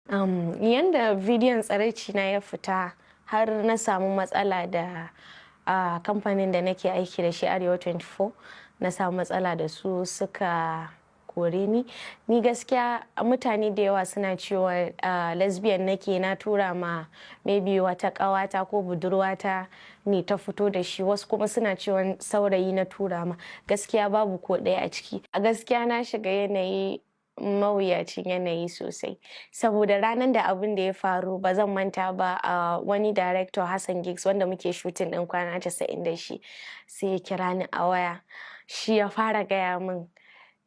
Yanda bidiyon tsiraici na ya fita har na samu matsala da kamfanin da nake aiki da shi Arewa 24 na samu matsala da su suka kore ni gaskiya mutane da yawa suna cewa lesbian nake na tura ma maybe wata ƙawata ko budurwata ne ta fito da shi, wasu kuma suna cewa saurayi na tura ma. Gaskiya babu ko ɗaya a ciki. A gaskiya na shiga yanayi mawuyacin yanayi sosai saboda ranar da abin da ya faru ba zan manta ba. Wani director Hassan Giggs wanda muke shooting din kwana 90 da shi sai ya kira ni a waya, shi ya fara gaya min,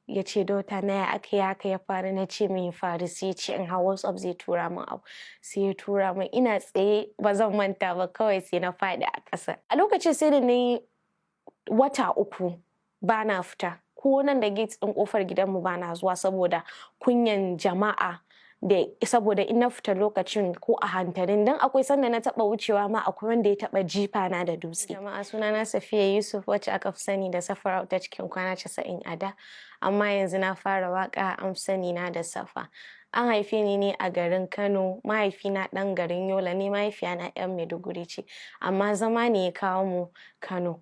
ya ce dota na ya aka yi haka ya faru, na ce mai faru, sai ya ce in hau WhatsApp zai tura min abu, sai ya tura min. Ina tsaye ba zan manta ba, kawai sai na faɗi a ƙasa. A lokacin sai da na yi wata 3 ba na fita, ko nan da gate ɗin ƙofar gidanmu ba na zuwa saboda kunyan jama'a, da saboda in na fita lokacin ko a hantarin, dan akwai sanda na taɓa wucewa ma akwai wanda ya taɓa jifa na da dutse. Jama'a, sunana Safiya Yusuf wacce aka fi sani da Safara ta cikin kwana 90 a da, amma yanzu na fara waka an fi sani na da Safa. An haife ni ne a garin Kano, mahaifina ɗan garin Yola ne, mahaifiyana 'yan Maiduguri ce, amma zama ne ya kawo mu Kano.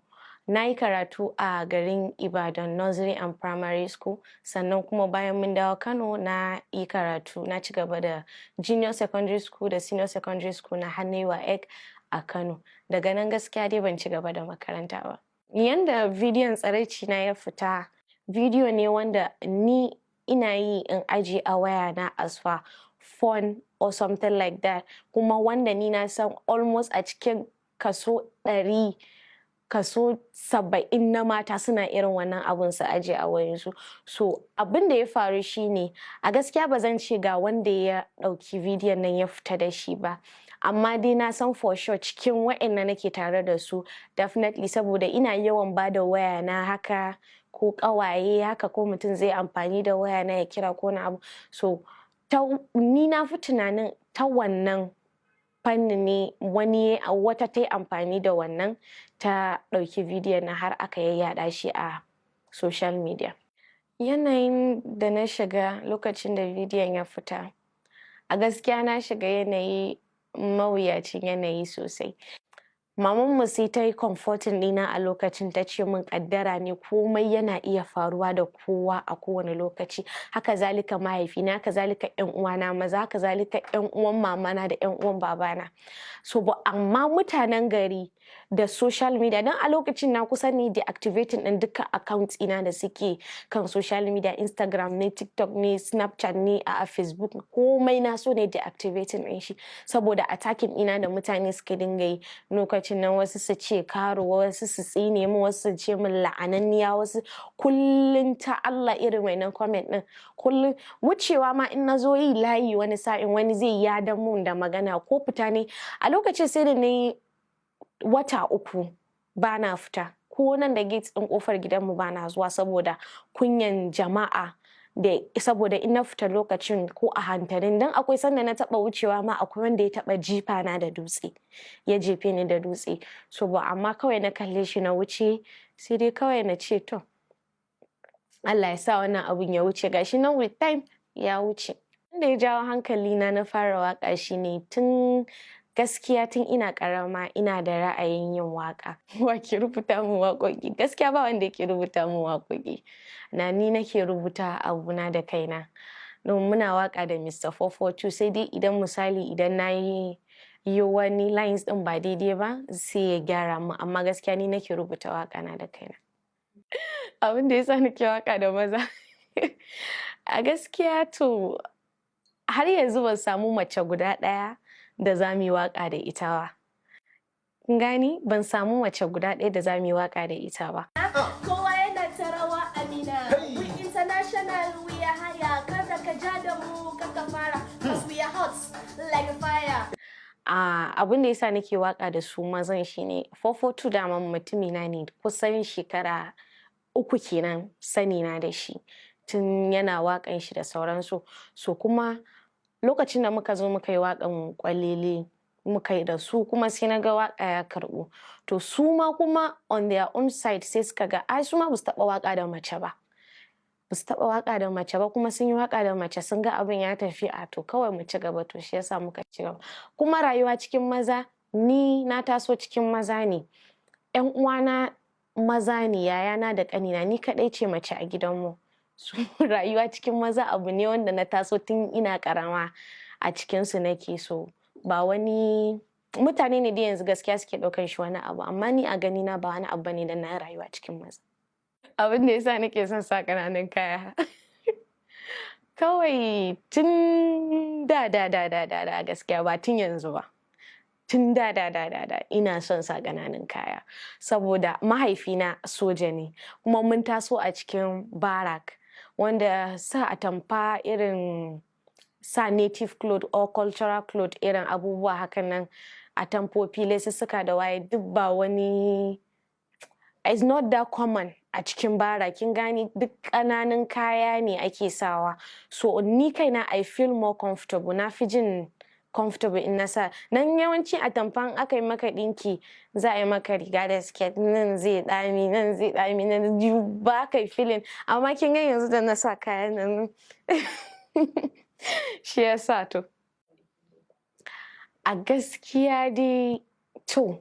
Na yi karatu a garin Ibadan Nursery and Primary School, sannan kuma bayan mun dawo Kano na yi karatu, na ci gaba da Junior Secondary School da Senior Secondary School na Hannewa Egg a Kano. Daga nan gaskiya dai ban ci gaba da makaranta ba. Yanda bidiyon tsiraici na ya fita, bidiyo ne wanda ni ina yi in aje a waya na as for fun or something like that, kuma wanda ni na san almost a cikin kaso 100 kaso 70 na mata suna irin wannan abun su aje a wayansu. So abin da ya faru shine, a gaskiya ba zan ce ga wanda ya ɗauki bidiyon nan ya fita da shi ba, amma dai na san for sure cikin wa'anda nake tare da su definitely, saboda ina yawan bada waya na haka ko ƙawaye haka, ko mutum zai amfani da waya na ya kira ko na abu. So ni na fi tunanin ta wannan fannin ne wata ta yi amfani da wannan ta ɗauki bidiyon na har aka yayyada shi a social media. Yanayin da na shiga lokacin da bidiyon ya fita, a gaskiya na shiga yanayi mawuyacin yanayi sosai. Mamanmu sai ta yi comforting ɗina a lokacin, ta ce min ƙaddara ne, komai yana iya faruwa da kowa a kowane lokaci. Haka zalika mahaifina, haka zalika 'yan uwana maza, haka zalika 'yan uwan mamana da 'yan uwan babana. So amma mutanen gari da social media, dan a lokacin na kusa ne deactivating ɗin duka accounts ina da suke kan social media, Instagram ne, TikTok ne, Snapchat ne, a Facebook, komai na so ne deactivating ɗin shi saboda attacking ina da mutane suka dinga yi lokacin nan. Wasu su ce karuwa, wasu su tsine min, wasu su ce min la'ananniya, wasu kullum ta Allah irin wannan comment ɗin. Kullum wucewa ma in na zo yi layi wani sa'in wani zai yada mun da magana ko fita ne. A lokacin sai da na yi wata 3 ba na fita, ko nan da gate ɗin ƙofar gidanmu ba na zuwa saboda kunyan jama'a, da saboda in na fita lokacin ko a hantarin, dan akwai sanda na taɓa wucewa ma akwai wanda ya taɓa jifa na da dutse, ya jefe ni da dutse. So amma kawai na kalle shi na wuce, sai dai kawai na ce to Allah ya sa wannan abun ya wuce, gashi nan with time ya wuce. Wanda ya jawo hankali na fara waka shine gaskiya tun ina karama ina da ra'ayin yin waka. Wa ke rubuta min waƙoƙi? Gaskiya ba wanda ke rubuta min waƙoƙi, ni nake rubuta abuna da kaina. Don muna waka da Mr. 442, sai dai idan misali idan na yi wani lines ɗin ba daidai ba sai ya gyara mu, amma gaskiya ni nake rubuta waka na da kaina. Abin da yasa nake waka da maza a gaskiya to har yanzu ban samu mace guda ɗaya da za mu yi waka da ita ba. Kun gani? Ban samu mace guda ɗaya da za mu yi waka da ita ba. Kowa yana ta rawa Amina, we international, we are higher, kada ka ja da mu kaka fara, cause we are hot like fire. Abin da yasa nake waka da su mazan shine 442 daman mutumina ne, kusan shekara 3 kenan sani na da shi, tun yana wakan shi da sauransu. So kuma lokacin da muka zo muka yi wakan kwalele muka yi da su, kuma sai na ga waka ya karɓu, to su ma kuma on their own side sai suka ga ai su ma ba su taɓa waka da mace ba. ba su taɓa waƙa da mace ba kuma sun yi waƙa da mace sun ga abin ya tafi a to kawai mu ci gaba, to shi yasa muka ci gaba. Kuma rayuwa cikin maza, ni na taso cikin maza ne, 'yan uwana maza ne, yayana da ƙanina, ni kaɗai ce mace a gidanmu. So rayuwa cikin maza abu ne wanda na taso tun ina ƙarama a cikinsu nake, so ba wani mutane ne da yanzu gaskiya suke ɗaukan shi wani abu, amma ni a ganina ba wani abu bane dan na rayuwa cikin maza. Abin da yasa nake son sa ƙananan kaya kawai tun da gaskiya ba tun yanzu ba. Tun da ina son sa ƙananan kaya saboda mahaifina soja ne kuma mun taso a cikin barak wanda sa atamfa irin sa native cloth or cultural cloth irin abubuwa hakan nan, atamfofi, lesussuka da waye duk ba wani, it's not that common a cikin bara, kin gani, duk ƙananan kaya ne ake sawa. So ni kaina I feel more comfortable, na fi jin comfortable in na sa. Nan yawanci atamfan aka yi maka ɗinki za a yi maka riga da skirt, nan zai ɗame, nan zai ɗame, nan ba ka yi feeling. Amma kin ga yanzu da na sa kayan nan shi ya sa to. A gaskiya dai to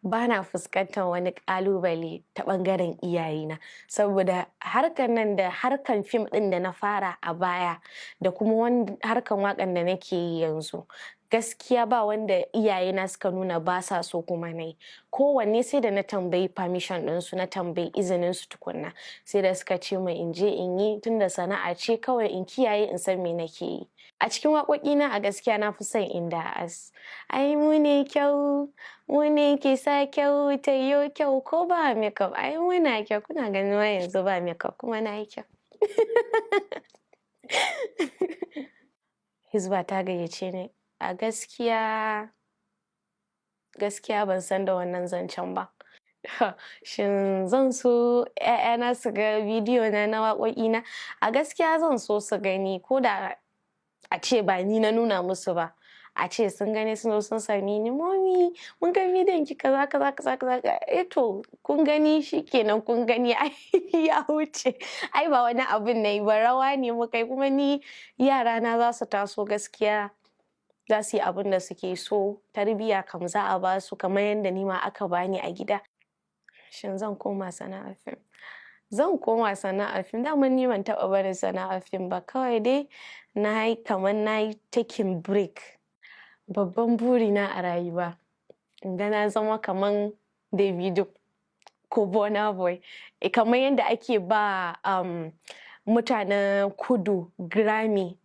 ba na fuskantar wani ƙalubale ta ɓangaren iyayena saboda harkar nan da harkar fim ɗin da na fara a baya da kuma harkar waƙan da nake yi yanzu, gaskiya ba wanda iyayena suka nuna ba sa so kuma na yi. Kowanne sai da na tambayi permission ɗinsu, na tambayi izininsu tukunna, sai da suka ce min in je in yi tunda sana'a ce kawai in kiyaye in san me nake yi. A cikin waƙoƙina a gaskiya na fi son Inda As. Ai mu ne kyau, mu ne ke sa kyau ta yo kyau ko ba makeup. Ai muna kyau, kuna ganin wa yanzu ba makeup kuma na yi kyau. Hizba ta gayyace ni. A gaskiya ban san da wannan zancen ba. Shin zan so 'ya'yana su ga bidiyo na waƙoƙina? A gaskiya zan so su gani, ko da a ce ba ni na nuna musu ba. A ce sun gani sun zo sun same ni, "Mommy, mun ga bidiyon ki kaza kaza kaza kaza." To kun gani shikenan, kun gani ai ya wuce. Ai ba wani abun nayi ba, rawa ne muka yi, kuma ni yarana za su taso gaskiya za su yi abin da suke so. Tarbiyya kam za a ba su kamar yadda ni ma aka bani a gida. Shin zan koma sana'ar fim? Zan koma sana'ar fim. Daman ni ban taɓa barin sana'ar fim ba, kawai dai na yi taking break. Babban burina a rayuwa in ga na zama kaman Davido ko Burna Boy, kamar yadda ake ba mutanen kudu Grammy.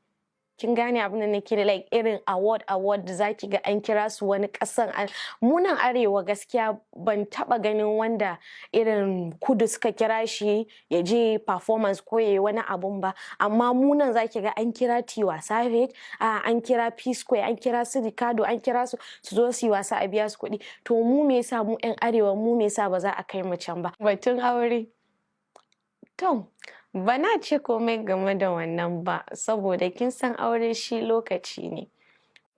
Kin gane abin da nake da, like irin award da zaki ga an kira su wani ƙasan. Mu nan arewa gaskiya ban taɓa ganin wanda irin kudu suka kira shi ya je performance ko ya yi wani abun ba. Amma mu nan zaki ga an kira Tiwa Savage, an kira P-Square, an kira su Ricardo, an kira su zo su yi wasa a biya su kuɗi. To mu me yasa mu 'yan arewa mu me yasa ba za a kai mu can ba? Batun aure. To bana ce komai game da wannan ba saboda kin san aure shi lokaci ne.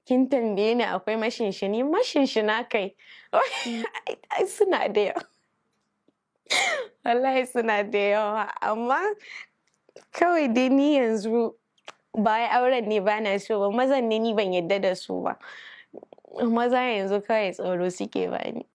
Kin tambaye ni akwai mashinshini? Mashinshina kai ai suna da yawa. Wallahi suna da yawa, amma kawai dai ni yanzu ba wai auren ne bana so ba, mazan ne ni ban yadda da su ba. Maza yanzu kawai tsoro suke bani.